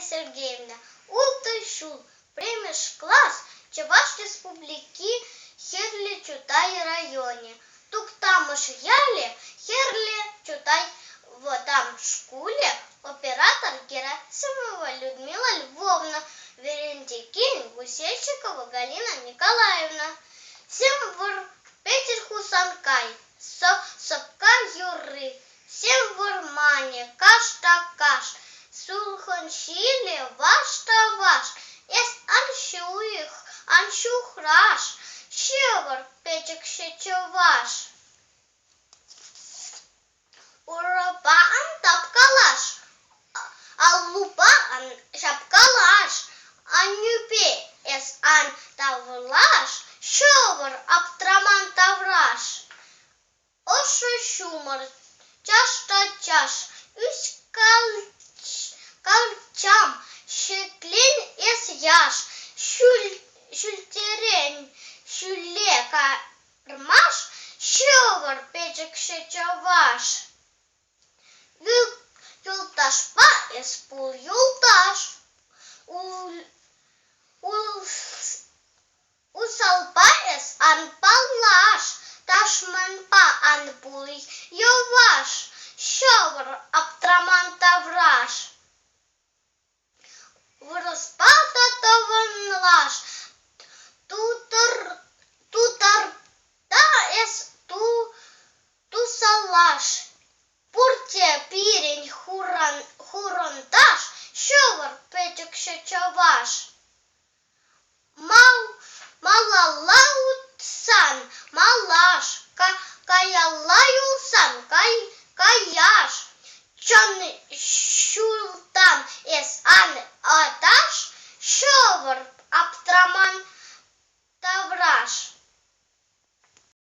Сергеевна, улты шул, премеш класс Чуваш республики Хێрлӗ Чутай районе. Туктамõш яле Хێрле Чутай в там школе оператор Герасимова Людмила Львовна, Вєрентекенӗ Гусельщикова Галина Николаевна. Сем Петер Хусанкай, Сõпка юрри, сем мане каш та каш, сулхоншиле ваш та ваш, ес аншуих, аншухраш, щевр печек щечеваш. Уропа ан тапкалаш, аллупа ан шапкалаш, анюпе ес ан тавлаш, щевр аптраман тавраш. Ошы шумыр, чаш та чаш, үс калчам, шеклен ес яш, ҫултерен ҫулле кармаш, щевр печек щечеваш. Юлташпа ес пул юлташ, усалпа ес ан паллаш, ташманпа ан пул йываш.